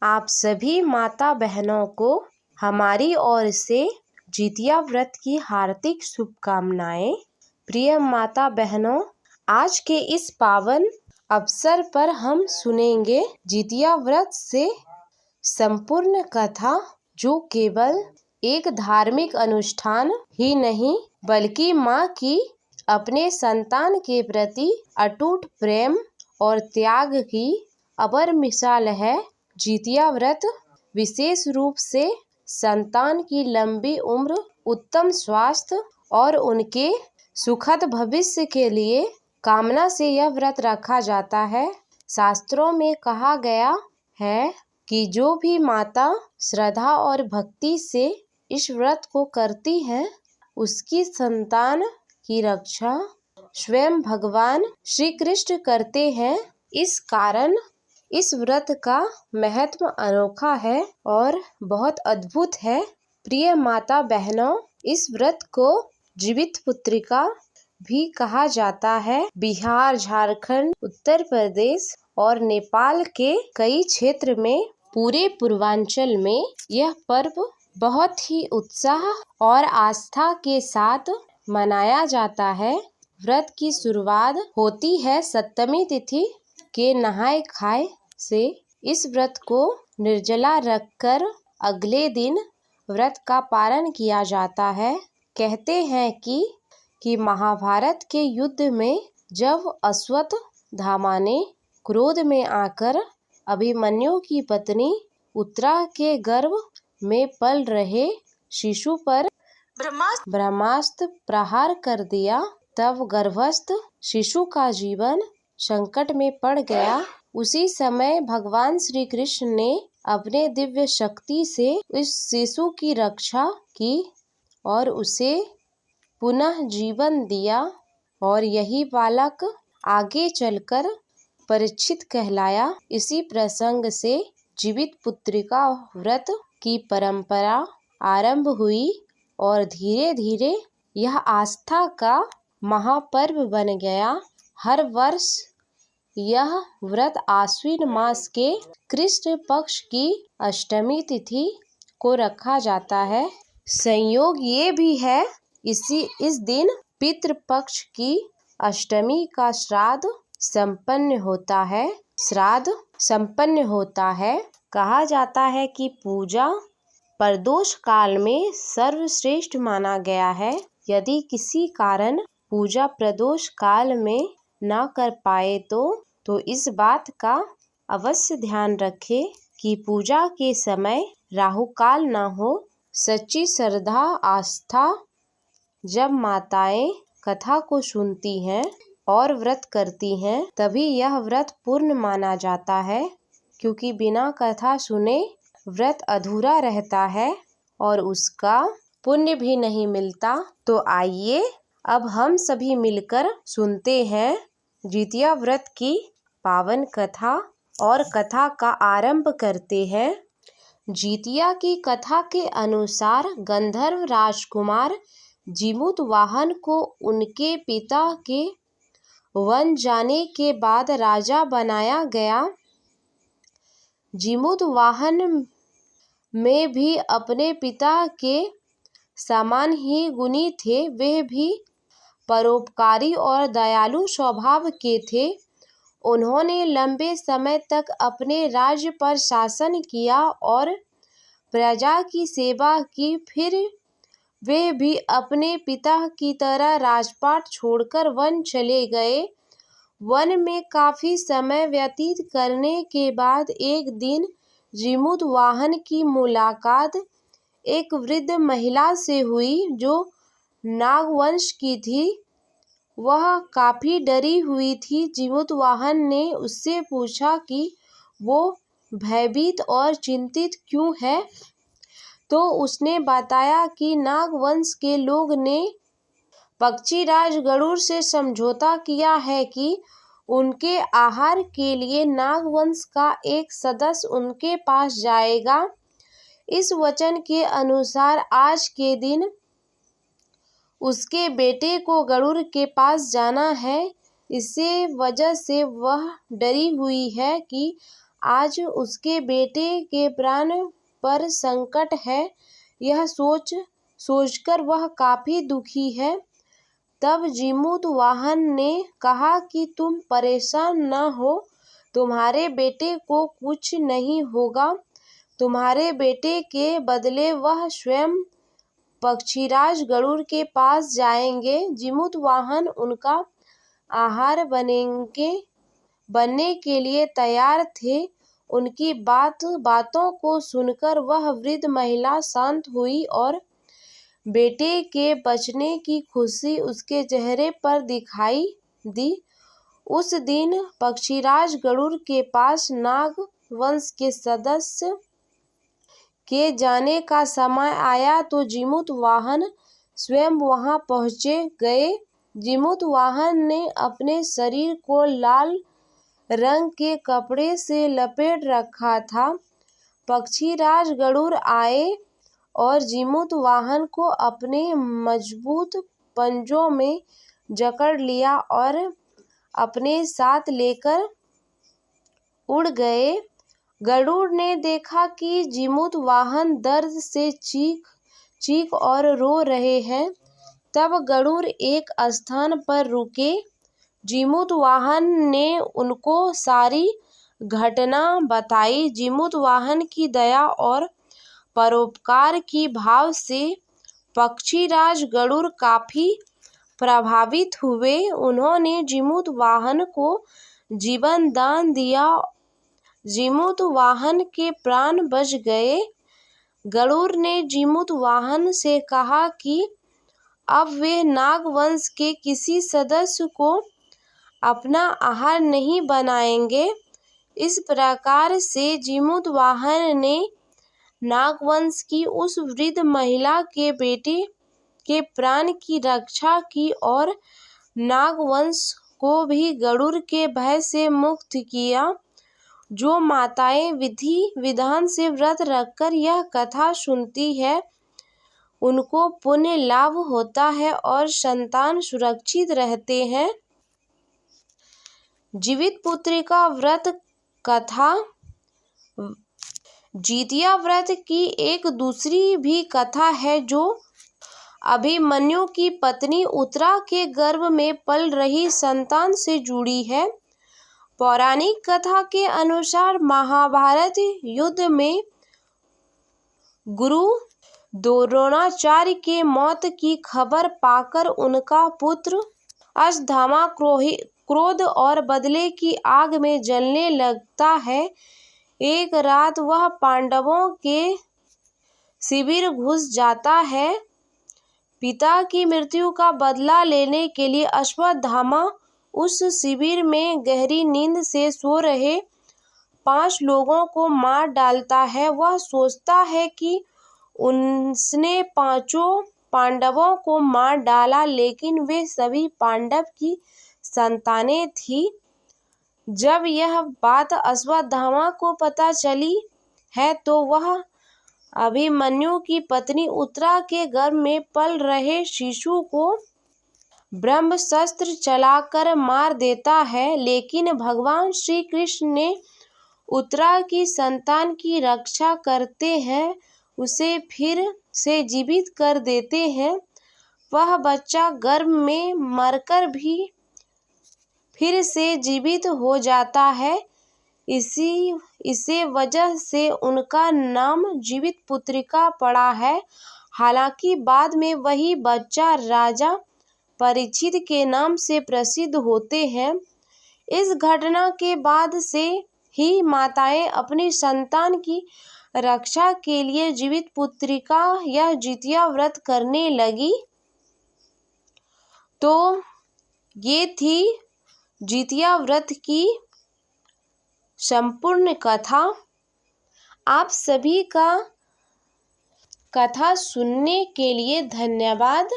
आप सभी माता बहनों को हमारी ओर से जितिया व्रत की हार्दिक शुभकामनाएं। प्रिय माता बहनों, आज के इस पावन अवसर पर हम सुनेंगे जितिया व्रत से संपूर्ण कथा, जो केवल एक धार्मिक अनुष्ठान ही नहीं बल्कि माँ की अपने संतान के प्रति अटूट प्रेम और त्याग की अपर मिसाल है। जितिया व्रत विशेष रूप से संतान की लंबी उम्र, उत्तम स्वास्थ्य और उनके सुखद भविष्य के लिए कामना से यह व्रत रखा जाता है। शास्त्रों में कहा गया है कि जो भी माता श्रद्धा और भक्ति से इस व्रत को करती है, उसकी संतान की रक्षा स्वयं भगवान श्री कृष्ण करते हैं। इस कारण इस व्रत का महत्व अनोखा है और बहुत अद्भुत है। प्रिय माता बहनों, इस व्रत को जीवित पुत्रिका भी कहा जाता है। बिहार, झारखंड, उत्तर प्रदेश और नेपाल के कई क्षेत्र में, पूरे पूर्वांचल में यह पर्व बहुत ही उत्साह और आस्था के साथ मनाया जाता है। व्रत की शुरुआत होती है सप्तमी तिथि के नहाय खाए से। इस व्रत को निर्जला रखकर अगले दिन व्रत का पारण किया जाता है। कहते हैं कि महाभारत के युद्ध में जब अश्वत्थामा ने क्रोध में आकर अभिमन्यु की पत्नी उत्तरा के गर्भ में पल रहे शिशु पर ब्रह्मास्त्र प्रहार कर दिया, तब गर्भस्थ शिशु का जीवन संकट में पड़ गया। उसी समय भगवान श्री कृष्ण ने अपने दिव्य शक्ति से इस शिशु की रक्षा की और उसे पुनः जीवन दिया, और यही बालक आगे चलकर परीक्षित कहलाया। इसी प्रसंग से जीवित पुत्रिका व्रत की परंपरा आरंभ हुई और धीरे धीरे यह आस्था का महापर्व बन गया। हर वर्ष यह व्रत आश्विन मास के कृष्ण पक्ष की अष्टमी तिथि को रखा जाता है। संयोग ये भी है इस दिन पितृपक्ष की अष्टमी का श्राद्ध संपन्न होता है। कहा जाता है कि पूजा प्रदोष काल में सर्वश्रेष्ठ माना गया है। यदि किसी कारण पूजा प्रदोष काल में न कर पाए तो इस बात का अवश्य ध्यान रखें कि पूजा के समय राहु काल न हो। सच्ची श्रद्धा आस्था जब माताएं कथा को सुनती हैं और व्रत करती हैं, तभी यह व्रत पूर्ण माना जाता है, क्योंकि बिना कथा सुने व्रत अधूरा रहता है और उसका पुण्य भी नहीं मिलता। तो आइए अब हम सभी मिलकर सुनते हैं जितिया व्रत की पावन कथा और कथा का आरंभ करते हैं। जितिया की कथा के अनुसार गंधर्व राजकुमार जीमूतवाहन को उनके पिता के वन जाने के बाद राजा बनाया गया। जीमूतवाहन में भी अपने पिता के समान ही गुणी थे। वे भी परोपकारी और दयालु स्वभाव के थे। उन्होंने लंबे समय तक अपने राज्य पर शासन किया और प्रजा की सेवा की। फिर वे भी अपने पिता की तरह राजपाट छोड़कर वन चले गए। वन में काफी समय व्यतीत करने के बाद एक दिन जीमूतवाहन की मुलाकात एक वृद्ध महिला से हुई जो नागवंश की थी। वह काफी डरी हुई थी। जीमूतवाहन ने उससे पूछा कि वो भयभीत और चिंतित क्यों है, तो उसने बताया कि नागवंश के लोग ने पक्षीराज गरुड़ से समझौता किया है कि उनके आहार के लिए नागवंश का एक सदस्य उनके पास जाएगा। इस वचन के अनुसार आज के दिन उसके बेटे को गरुड़ के पास जाना है। इसी वजह से वह डरी हुई है कि आज उसके बेटे के प्राण पर संकट है। यह सोचकर वह काफी दुखी है। तब जीमूतवाहन ने कहा कि तुम परेशान न हो, तुम्हारे बेटे को कुछ नहीं होगा। तुम्हारे बेटे के बदले वह स्वयं पक्षीराज गरुड़ के पास जाएंगे। जीमूतवाहन उनका आहार बनने के लिए तैयार थे। उनकी बातों को सुनकर वह वृद्ध महिला शांत हुई और बेटे के बचने की खुशी उसके चेहरे पर दिखाई दी। उस दिन पक्षीराज गरुड़ के पास नाग वंश के सदस्य के जाने का समय आया तो जीमूतवाहन स्वयं वहां पहुंचे गए। जीमूतवाहन ने अपने शरीर को लाल रंग के कपड़े से लपेट रखा था। पक्षीराज गरुड़ आए और जीमूतवाहन को अपने मजबूत पंजों में जकड़ लिया और अपने साथ लेकर उड़ गए। गरुड़ ने देखा कि जीमूतवाहन दर्द से चीख और रो रहे हैं। तब गरुड़ एक स्थान पर रुके। जीमूतवाहन ने उनको सारी घटना बताई। जीमूतवाहन की दया और परोपकार की भाव से पक्षीराज गरुड़ काफी प्रभावित हुए। उन्होंने जीमूतवाहन को जीवन दान दिया। जीमूतवाहन के प्राण बच गए। गरुड़ ने जीमूतवाहन से कहा कि अब वे नागवंश के किसी सदस्य को अपना आहार नहीं बनाएंगे। इस प्रकार से जीमूतवाहन ने नागवंश की उस वृद्ध महिला के बेटे के प्राण की रक्षा की और नागवंश को भी गरुड़ के भय से मुक्त किया। जो माताएं विधि विधान से व्रत रखकर यह कथा सुनती है, उनको पुण्य लाभ होता है और संतान सुरक्षित रहते हैं। जीवितपुत्रिका व्रत कथा। जितिया व्रत की एक दूसरी भी कथा है जो अभिमन्यु की पत्नी उत्तरा के गर्भ में पल रही संतान से जुड़ी है। पौराणिक कथा के अनुसार महाभारत युद्ध में गुरु द्रोणाचार्य के मौत की खबर पाकर उनका पुत्र अश्वत्थामा क्रोध और बदले की आग में जलने लगता है। एक रात वह पांडवों के शिविर घुस जाता है। पिता की मृत्यु का बदला लेने के लिए अश्वत्थामा उस शिविर में गहरी नींद से सो रहे 5 लोगों को मार डालता है। वह सोचता है कि उसने 5 पांडवों को मार डाला, लेकिन वे सभी पांडव की संतानें थीं। जब यह बात अश्वत्थामा को पता चली है तो वह अभिमन्यु की पत्नी उत्तरा के गर्भ में पल रहे शिशु को ब्रह्मास्त्र चलाकर मार देता है। लेकिन भगवान श्री कृष्ण ने उत्तरा की संतान की रक्षा करते हैं, उसे फिर से जीवित कर देते हैं। वह बच्चा गर्भ में मरकर भी फिर से जीवित हो जाता है। इसी वजह से उनका नाम जीवितपुत्रिका पड़ा है। हालांकि बाद में वही बच्चा राजा परीक्षित के नाम से प्रसिद्ध होते हैं। इस घटना के बाद से ही माताएं अपनी संतान की रक्षा के लिए जीवितपुत्रिका या जितिया व्रत करने लगी। तो ये थी जितिया व्रत की संपूर्ण कथा। आप सभी का कथा सुनने के लिए धन्यवाद।